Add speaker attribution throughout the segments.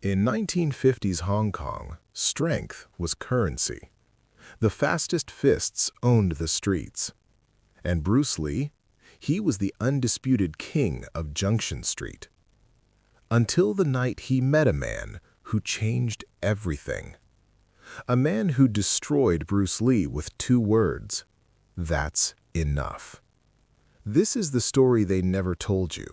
Speaker 1: In 1950s Hong Kong, strength was currency. The fastest fists owned the streets. And Bruce Lee, he was the undisputed king of Junction Street. Until the night he met a man who changed everything. A man who destroyed Bruce Lee with 2 words. That's enough. This is the story they never told you.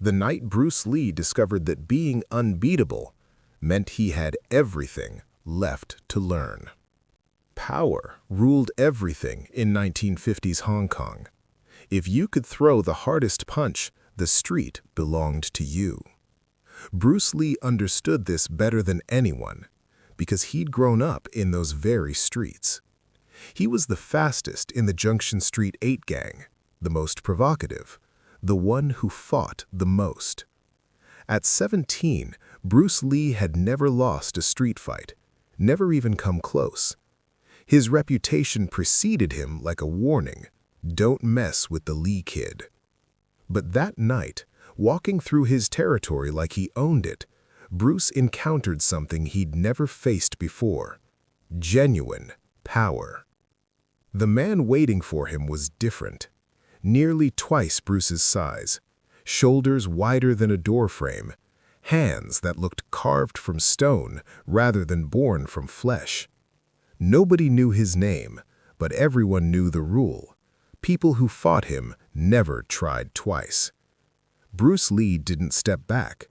Speaker 1: The night Bruce Lee discovered that being unbeatable meant he had everything left to learn. Power ruled everything in 1950s Hong Kong. If you could throw the hardest punch, the street belonged to you. Bruce Lee understood this better than anyone because he'd grown up in those very streets. He was the fastest in the Junction Street 8 gang, the most provocative, the one who fought the most. At 17, Bruce Lee had never lost a street fight, never even come close. His reputation preceded him like a warning, don't mess with the Lee kid. But that night, walking through his territory like he owned it, Bruce encountered something he'd never faced before: genuine power. The man waiting for him was different, nearly twice Bruce's size, shoulders wider than a doorframe, hands that looked carved from stone rather than born from flesh. Nobody knew his name, but everyone knew the rule. People who fought him never tried twice. Bruce Lee didn't step back,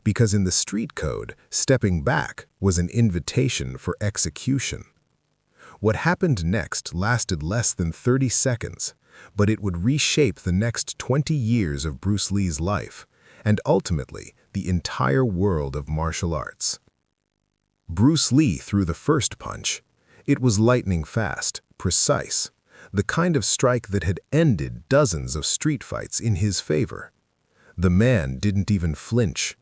Speaker 1: because in the street code, stepping back was an invitation for execution. What happened next lasted less than 30 seconds, but it would reshape the next 20 years of Bruce Lee's life, and ultimately the entire world of martial arts. Bruce Lee threw the first punch. It was lightning fast, precise, the kind of strike that had ended dozens of street fights in his favor. The man didn't even flinch.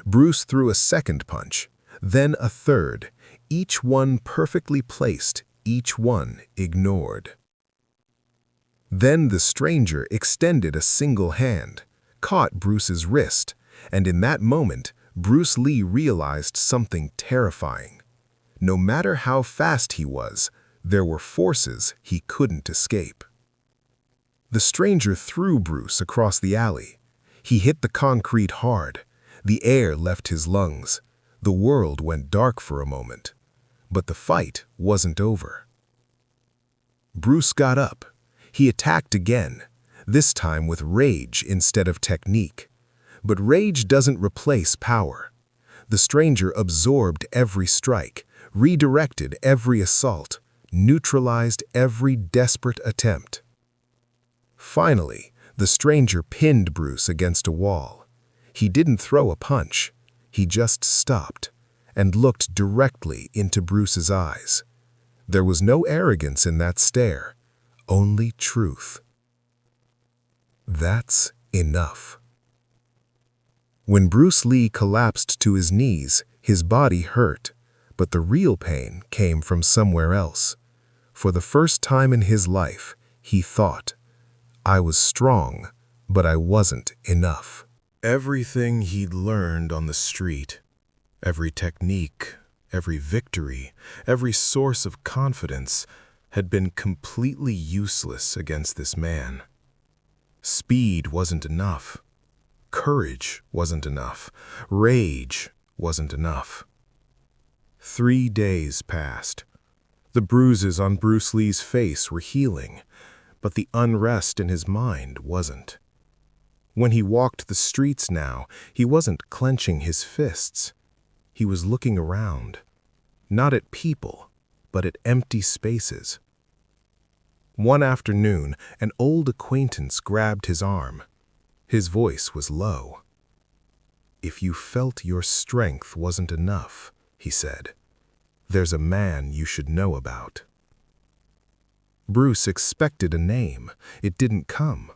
Speaker 1: Bruce threw a second punch, then a third, each one perfectly placed, each one ignored. Then the stranger extended a single hand, caught Bruce's wrist, and in that moment, Bruce Lee realized something terrifying. No matter how fast he was, there were forces he couldn't escape. The stranger threw Bruce across the alley. He hit the concrete hard. The air left his lungs. The world went dark for a moment. But the fight wasn't over. Bruce got up. He attacked again, this time with rage instead of technique. But rage doesn't replace power. The stranger absorbed every strike, redirected every assault, neutralized every desperate attempt. Finally, the stranger pinned Bruce against a wall. He didn't throw a punch. He just stopped and looked directly into Bruce's eyes. There was no arrogance in that stare, only truth. That's enough. When Bruce Lee collapsed to his knees, his body hurt, but the real pain came from somewhere else. For the first time in his life, he thought, I was strong, but I wasn't enough. Everything he'd learned on the street, every technique, every victory, every source of confidence had been completely useless against this man. Speed wasn't enough. Courage wasn't enough. Rage wasn't enough. 3 days passed. The bruises on Bruce Lee's face were healing, but the unrest in his mind wasn't. When he walked the streets now, he wasn't clenching his fists. He was looking around, not at people, but at empty spaces. One afternoon, an old acquaintance grabbed his arm. His voice was low. If you felt your strength wasn't enough, he said, there's a man you should know about. Bruce expected a name. It didn't come.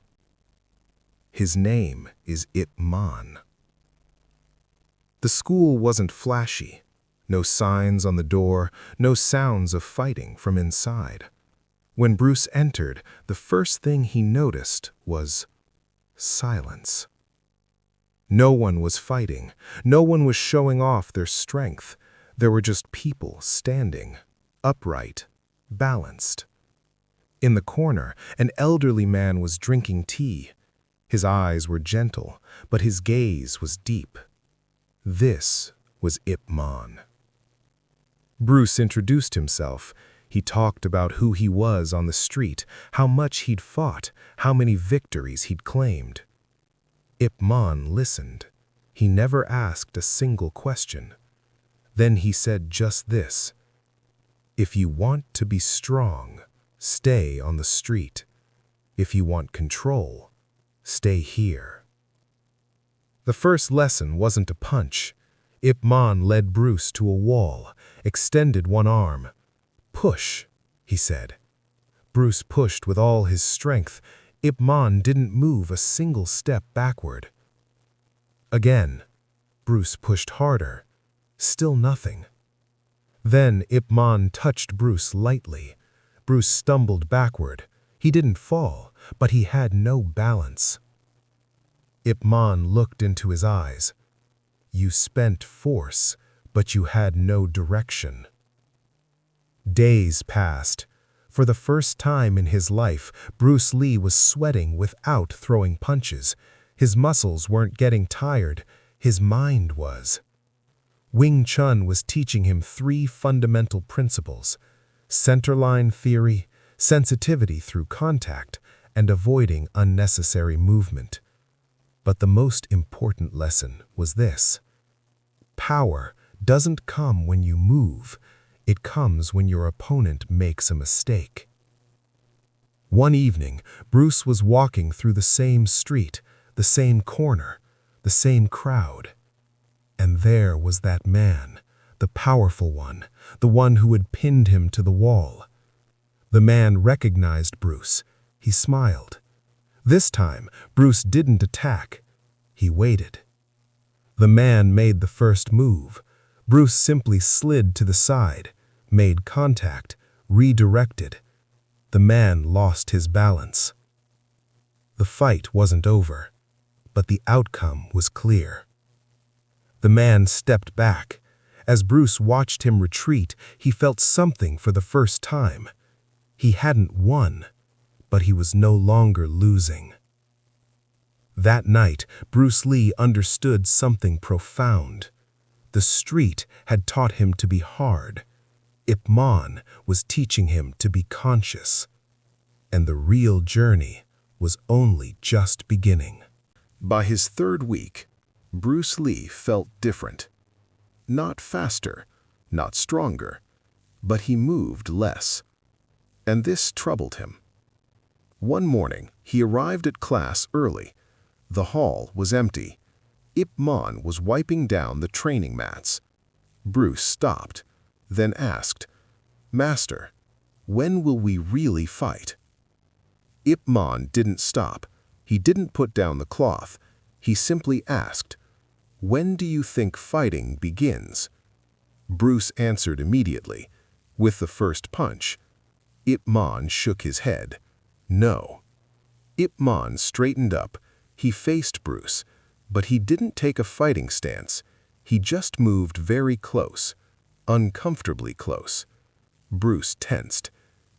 Speaker 1: His name is Ip Man. The school wasn't flashy. No signs on the door, no sounds of fighting from inside. When Bruce entered, the first thing he noticed was silence. No one was fighting. No one was showing off their strength. There were just people standing, upright, balanced. In the corner, an elderly man was drinking tea. His eyes were gentle, but his gaze was deep. This was Ip Man. Bruce introduced himself. He talked about who he was on the street, how much he'd fought, how many victories he'd claimed. Ip Man listened. He never asked a single question. Then he said just this: "If you want to be strong, stay on the street. If you want control, stay here." The first lesson wasn't a punch. Ip Man led Bruce to a wall, extended one arm. "Push," he said. Bruce pushed with all his strength. Ip Man didn't move a single step backward. Again, Bruce pushed harder. Still nothing. Then Ip Man touched Bruce lightly. Bruce stumbled backward. He didn't fall, but he had no balance. Ip Man looked into his eyes. "You spent force, but you had no direction." Days passed. For the first time in his life, Bruce Lee was sweating without throwing punches. His muscles weren't getting tired. His mind was. Wing Chun was teaching him 3 fundamental principles: centerline theory, sensitivity through contact, and avoiding unnecessary movement. But the most important lesson was this: power doesn't come when you move. It comes when your opponent makes a mistake. One evening, Bruce was walking through the same street, the same corner, the same crowd. And there was that man, the powerful one, the one who had pinned him to the wall. The man recognized Bruce. He smiled. This time, Bruce didn't attack. He waited. The man made the first move. Bruce simply slid to the side, made contact, redirected. The man lost his balance. The fight wasn't over, but the outcome was clear. The man stepped back. As Bruce watched him retreat, he felt something for the first time. He hadn't won, but he was no longer losing. That night, Bruce Lee understood something profound. The street had taught him to be hard. Ip Man was teaching him to be conscious. And the real journey was only just beginning. By his 3rd week, Bruce Lee felt different. Not faster, not stronger, but he moved less. And this troubled him. One morning, he arrived at class early. The hall was empty. Ip Man was wiping down the training mats. Bruce stopped, then asked, "Master, when will we really fight?" Ip Man didn't stop. He didn't put down the cloth. He simply asked, "When do you think fighting begins?" Bruce answered immediately, with the first punch. Ip Man shook his head. No. Ip Man straightened up. He faced Bruce, but he didn't take a fighting stance. He just moved very close, uncomfortably close. Bruce tensed.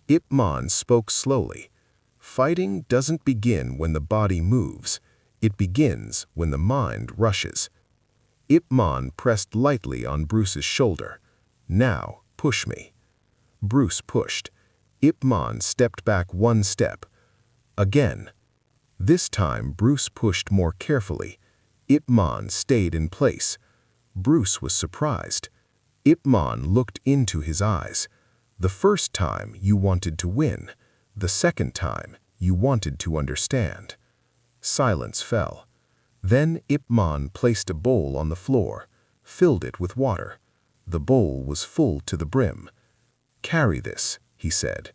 Speaker 1: Ip Man spoke slowly. "Fighting doesn't begin when the body moves. It begins when the mind rushes." Ip Man pressed lightly on Bruce's shoulder. "Now, push me." Bruce pushed. Ip Man stepped back 1 step. Again. This time, Bruce pushed more carefully. Ip Man stayed in place. Bruce was surprised. Ip Man looked into his eyes. "The first time you wanted to win. The second time you wanted to understand." Silence fell. Then Ip Man placed a bowl on the floor, filled it with water. The bowl was full to the brim. "Carry this," he said.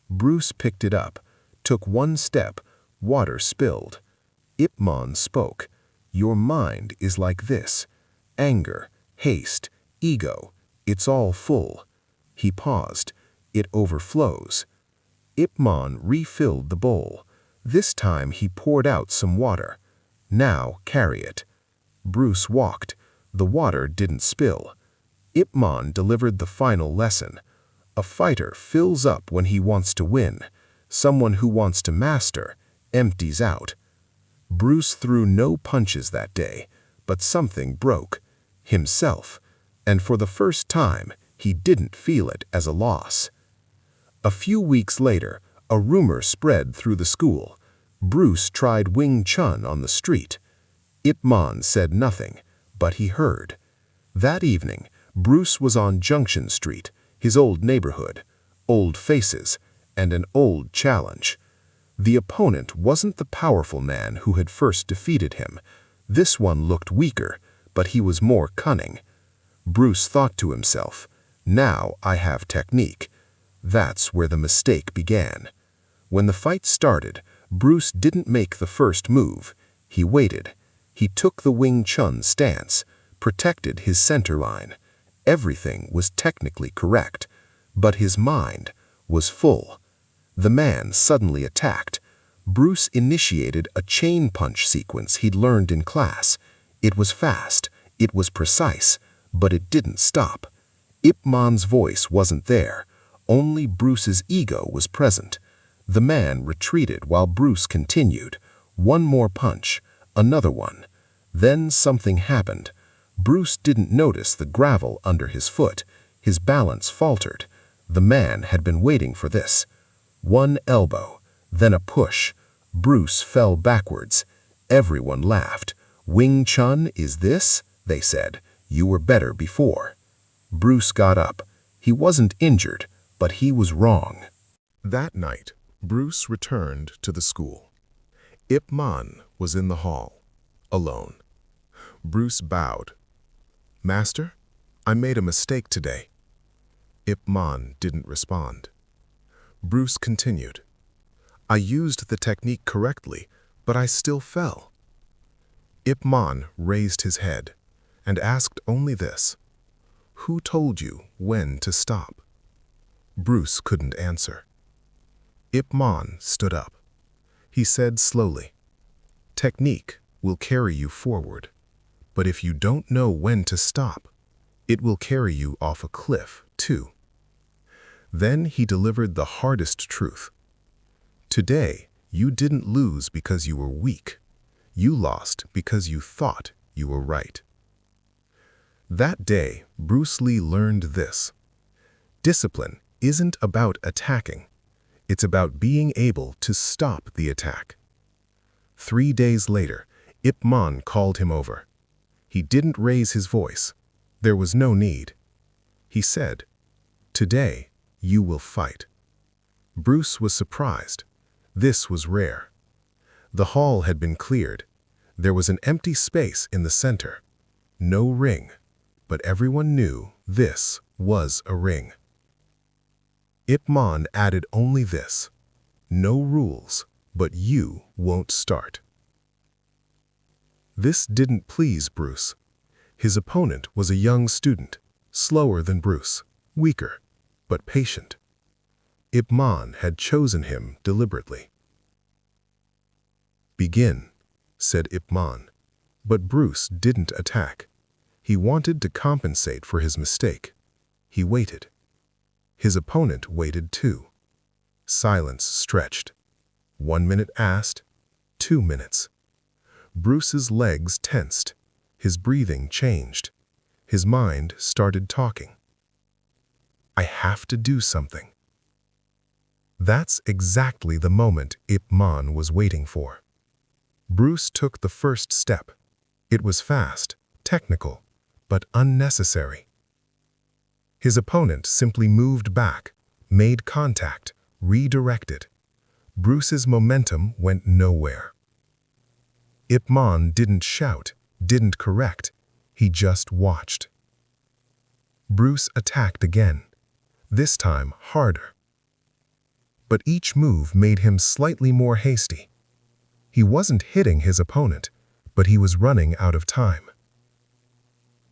Speaker 1: Bruce picked it up, took 1 step. Water spilled. Ip Man spoke. "Your mind is like this. Anger, haste, ego, it's all full." He paused. "It overflows." Ip Man refilled the bowl. This time he poured out some water. "Now carry it." Bruce walked. The water didn't spill. Ip Man delivered the final lesson. A fighter fills up when he wants to win. Someone who wants to master empties out. Bruce threw no punches that day, but something broke. Himself. And for the first time, he didn't feel it as a loss. A few weeks later, a rumor spread through the school. Bruce tried Wing Chun on the street. Ip Man said nothing, but he heard. That evening, Bruce was on Junction Street, his old neighborhood, old faces, and an old challenge. The opponent wasn't the powerful man who had first defeated him. This one looked weaker, but he was more cunning. Bruce thought to himself, "Now I have technique." That's where the mistake began. When the fight started, Bruce didn't make the first move. He waited. He took the Wing Chun stance, protected his center line. Everything was technically correct, but his mind was full. The man suddenly attacked. Bruce initiated a chain punch sequence he'd learned in class. It was fast, it was precise, but it didn't stop. Ip Man's voice wasn't there. Only Bruce's ego was present. The man retreated while Bruce continued. One more punch, another one. Then something happened. Bruce didn't notice the gravel under his foot. His balance faltered. The man had been waiting for this. One elbow, then a push. Bruce fell backwards. Everyone laughed. "Wing Chun is this?" they said. "You were better before." Bruce got up. He wasn't injured, but he was wrong. That night, Bruce returned to the school. Ip Man was in the hall, alone. Bruce bowed. "Master, I made a mistake today." Ip Man didn't respond. Bruce continued. "I used the technique correctly, but I still fell." Ip Man raised his head and asked only this: "Who told you when to stop?" Bruce couldn't answer. Ip Man stood up. He said slowly, "Technique will carry you forward, but if you don't know when to stop, it will carry you off a cliff, too." Then he delivered the hardest truth. "Today, you didn't lose because you were weak. You lost because you thought you were right." That day, Bruce Lee learned this: discipline isn't about attacking. It's about being able to stop the attack. 3 days later, Ip Man called him over. He didn't raise his voice. There was no need. He said, "Today, you will fight." Bruce was surprised. This was rare. The hall had been cleared. There was an empty space in the center. No ring, but everyone knew this was a ring. Ip Man added only this: "No rules, but you won't start." This didn't please Bruce. His opponent was a young student, slower than Bruce, weaker, but patient. Ip Man had chosen him deliberately. "Begin," said Ip Man, but Bruce didn't attack. He wanted to compensate for his mistake. He waited. His opponent waited too. Silence stretched. 1 minute passed, 2 minutes. Bruce's legs tensed. His breathing changed. His mind started talking. "I have to do something." That's exactly the moment Ip Man was waiting for. Bruce took the first step. It was fast, technical, but unnecessary. His opponent simply moved back, made contact, redirected. Bruce's momentum went nowhere. Ip Man didn't shout, didn't correct. He just watched. Bruce attacked again, this time harder. But each move made him slightly more hasty. He wasn't hitting his opponent, but he was running out of time.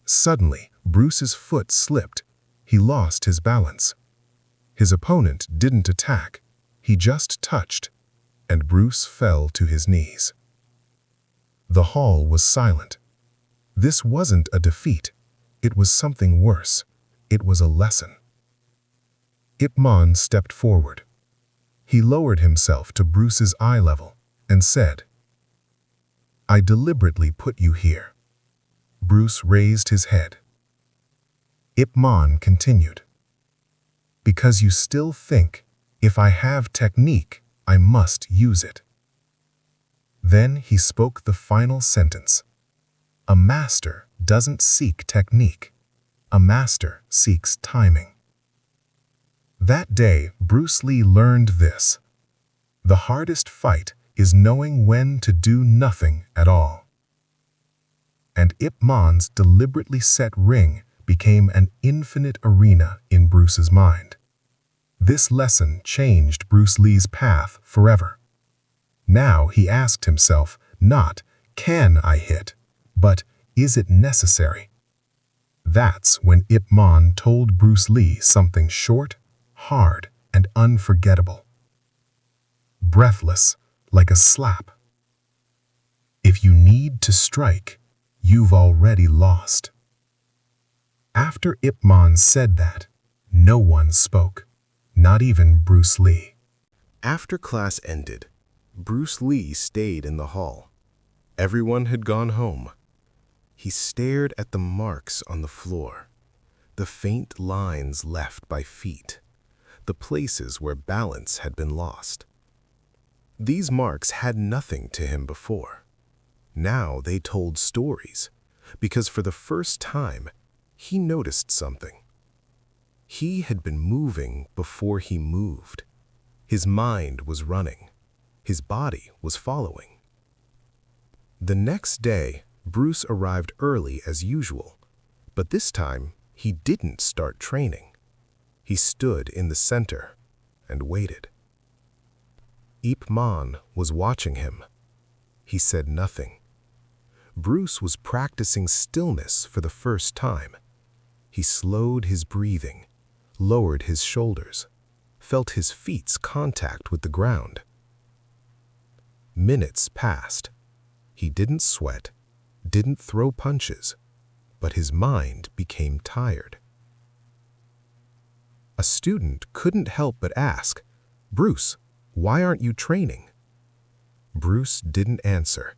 Speaker 1: Suddenly, Bruce's foot slipped. He lost his balance. His opponent didn't attack. He just touched, and Bruce fell to his knees. The hall was silent. This wasn't a defeat. It was something worse. It was a lesson. Ip Man stepped forward. He lowered himself to Bruce's eye level and said, "I deliberately put you here." Bruce raised his head. Ip Man continued, "Because you still think, if I have technique, I must use it." Then he spoke the final sentence. "A master doesn't seek technique. A master seeks timing." That day, Bruce Lee learned this. The hardest fight is knowing when to do nothing at all. And Ip Man's deliberately set ring became an infinite arena in Bruce's mind. This lesson changed Bruce Lee's path forever. Now he asked himself not, "Can I hit?" but "Is it necessary?" That's when Ip Man told Bruce Lee something short, hard, and unforgettable. Breathless, like a slap. If you need to strike, you've already lost. After Ip Man said that, no one spoke, not even Bruce Lee. After class ended, Bruce Lee stayed in the hall. Everyone had gone home. He stared at the marks on the floor, the faint lines left by feet, the places where balance had been lost. These marks had nothing to him before. Now they told stories, because for the first time, he noticed something. He had been moving before he moved. His mind was running. His body was following. The next day, Bruce arrived early as usual, but this time he didn't start training. He stood in the center and waited. Ip Man was watching him. He said nothing. Bruce was practicing stillness for the first time. He slowed his breathing, lowered his shoulders, felt his feet's contact with the ground. Minutes passed. He didn't sweat, didn't throw punches, but his mind became tired. A student couldn't help but ask, "Bruce, why aren't you training?" Bruce didn't answer,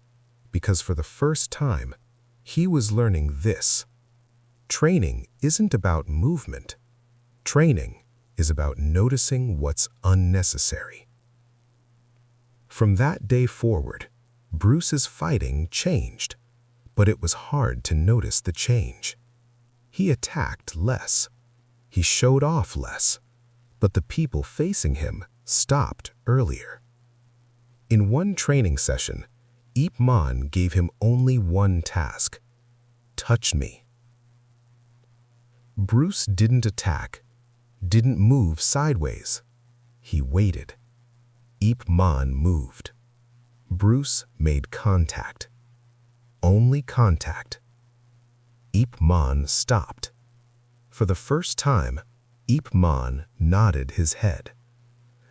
Speaker 1: because for the first time, he was learning this. Training isn't about movement. Training is about noticing what's unnecessary. From that day forward, Bruce's fighting changed, but it was hard to notice the change. He attacked less. He showed off less, but the people facing him stopped earlier. In one training session, Ip Man gave him only one task: touch me. Bruce didn't attack, didn't move sideways. He waited. Ip Man moved. Bruce made contact. Only contact. Ip Man stopped. For the first time, Ip Man nodded his head.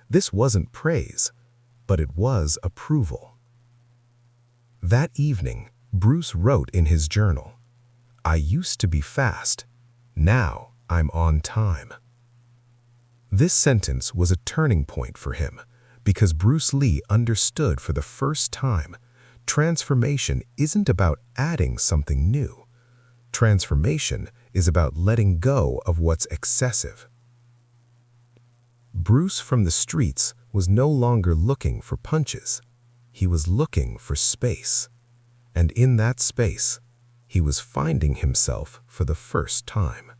Speaker 1: This wasn't praise, but it was approval. That evening, Bruce wrote in his journal, "I used to be fast. Now I'm on time." This sentence was a turning point for him because Bruce Lee understood for the first time transformation isn't about adding something new. Transformation is about letting go of what's excessive. Bruce from the streets was no longer looking for punches. He was looking for space. And in that space, he was finding himself for the first time.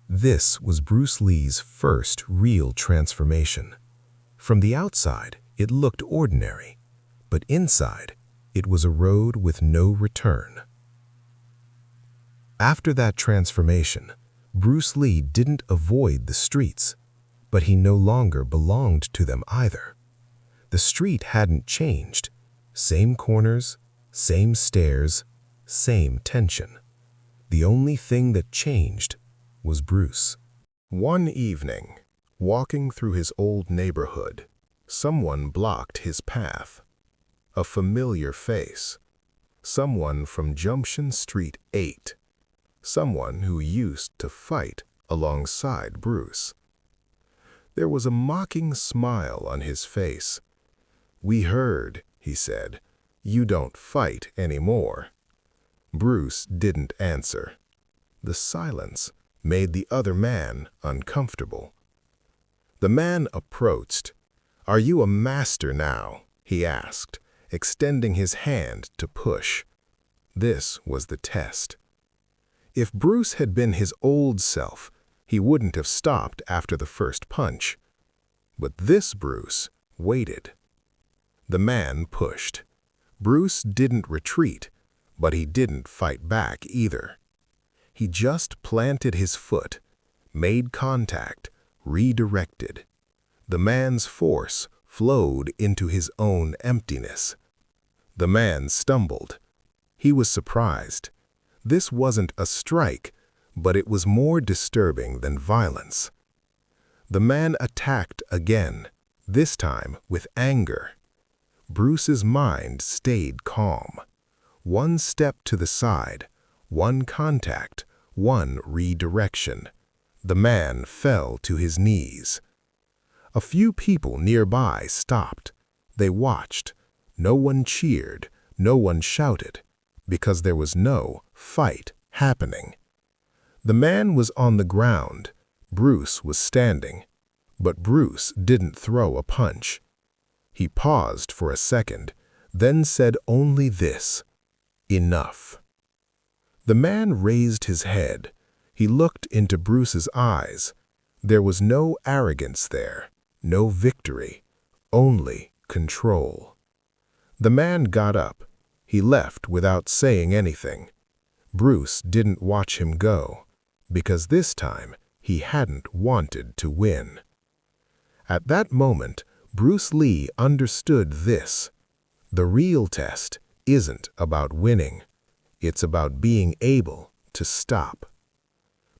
Speaker 1: This was Bruce Lee's first real transformation. From the outside, it looked ordinary, but inside, it was a road with no return. After that transformation, Bruce Lee didn't avoid the streets, but he no longer belonged to them either. The street hadn't changed. Same corners, same stairs, same tension. The only thing that changed was Bruce. One evening, walking through his old neighborhood, someone blocked his path. A familiar face. Someone from Junction Street 8. Someone who used to fight alongside Bruce. There was a mocking smile on his face. "We heard," he said. "You don't fight anymore." Bruce didn't answer. The silence made the other man uncomfortable. The man approached. "Are you a master now?" he asked, extending his hand to push. This was the test. If Bruce had been his old self, he wouldn't have stopped after the first punch. But this Bruce waited. The man pushed. Bruce didn't retreat, but he didn't fight back either. He just planted his foot, made contact, redirected. The man's force flowed into his own emptiness. The man stumbled. He was surprised. This wasn't a strike, but it was more disturbing than violence. The man attacked again, this time with anger. Bruce's mind stayed calm. One step to the side, one contact, one redirection. The man fell to his knees. A few people nearby stopped. They watched. No one cheered, no one shouted, because there was no fight happening. The man was on the ground. Bruce was standing. But Bruce didn't throw a punch. He paused for a second, then said only this: "Enough." The man raised his head. He looked into Bruce's eyes. There was no arrogance there, no victory, only control. The man got up. He left without saying anything. Bruce didn't watch him go, because this time he hadn't wanted to win. At that moment, Bruce Lee understood this. The real test isn't about winning. It's about being able to stop.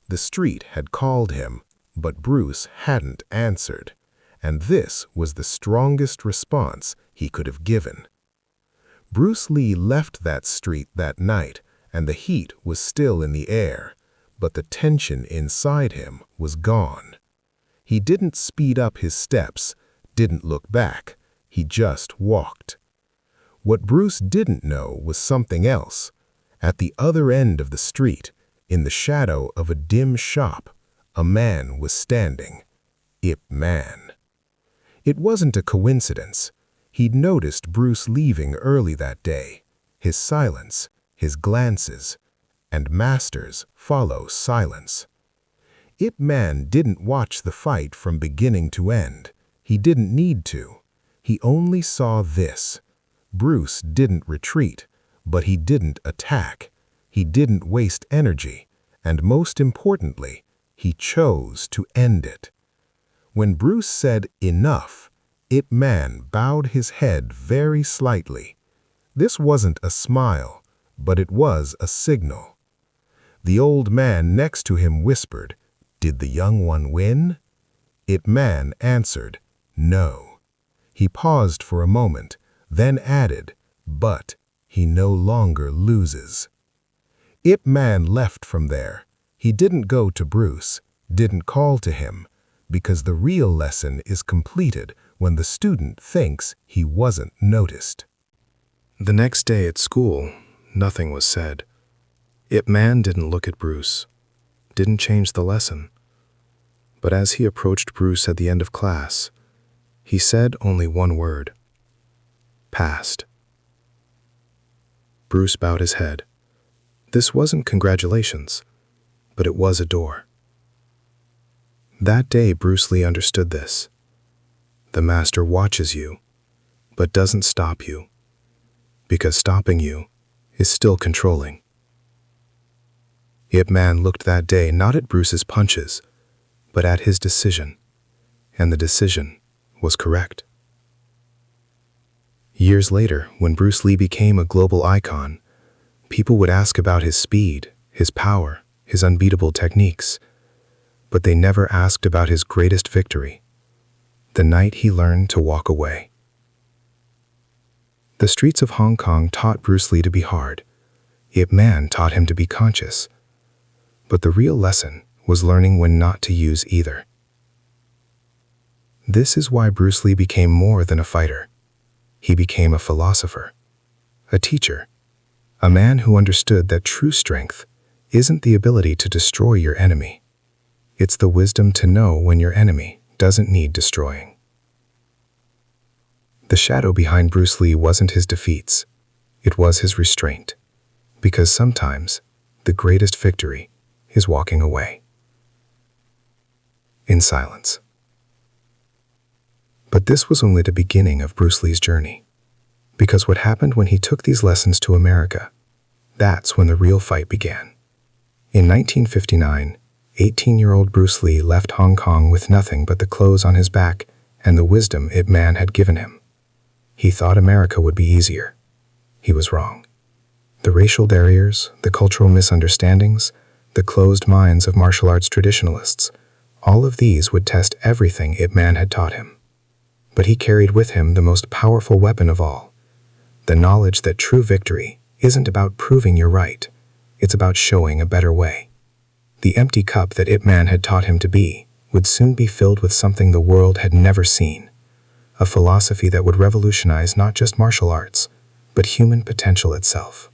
Speaker 1: The street had called him, but Bruce hadn't answered, and this was the strongest response he could have given. Bruce Lee left that street that night, and the heat was still in the air, but the tension inside him was gone. He didn't speed up his steps, didn't look back, he just walked. What Bruce didn't know was something else. At the other end of the street, in the shadow of a dim shop, a man was standing. Ip Man. It wasn't a coincidence. He'd noticed Bruce leaving early that day. His silence, his glances, and masters follow silence. Ip Man didn't watch the fight from beginning to end. He didn't need to. He only saw this. Bruce didn't retreat, but he didn't attack. He didn't waste energy, and most importantly, he chose to end it. When Bruce said enough, Ip Man bowed his head very slightly. This wasn't a smile, but it was a signal. The old man next to him whispered, "Did the young one win?" Ip Man answered, "No." He paused for a moment, then added, "But he no longer loses." Ip Man left from there. He didn't go to Bruce, didn't call to him, because the real lesson is completed when the student thinks he wasn't noticed. The next day at school, nothing was said. Ip Man didn't look at Bruce, didn't change the lesson. But as he approached Bruce at the end of class, he said only one word: "Passed." Bruce bowed his head. This wasn't congratulations, but it was a door. That day, Bruce Lee understood this. The master watches you, but doesn't stop you, because stopping you is still controlling. Ip Man looked that day not at Bruce's punches, but at his decision, and the decision was correct. Years later, when Bruce Lee became a global icon, people would ask about his speed, his power, his unbeatable techniques, but they never asked about his greatest victory, the night he learned to walk away.
Speaker 2: The streets of Hong Kong taught Bruce Lee to be hard. Ip Man taught him to be conscious. But the real lesson was learning when not to use either. This is why Bruce Lee became more than a fighter. He became a philosopher, a teacher, a man who understood that true strength isn't the ability to destroy your enemy. It's the wisdom to know when your enemy doesn't need destroying. The shadow behind Bruce Lee wasn't his defeats, it was his restraint. Because sometimes the greatest victory is walking away in silence. But this was only the beginning of Bruce Lee's journey. Because what happened when he took these lessons to America, that's when the real fight began. In 1959, 18-year-old Bruce Lee left Hong Kong with nothing but the clothes on his back and the wisdom Ip Man had given him. He thought America would be easier. He was wrong. The racial barriers, the cultural misunderstandings, the closed minds of martial arts traditionalists, all of these would test everything Ip Man had taught him. But he carried with him the most powerful weapon of all, the knowledge that true victory isn't about proving you're right, it's about showing a better way. The empty cup that Ip Man had taught him to be would soon be filled with something the world had never seen, a philosophy that would revolutionize not just martial arts, but human potential itself.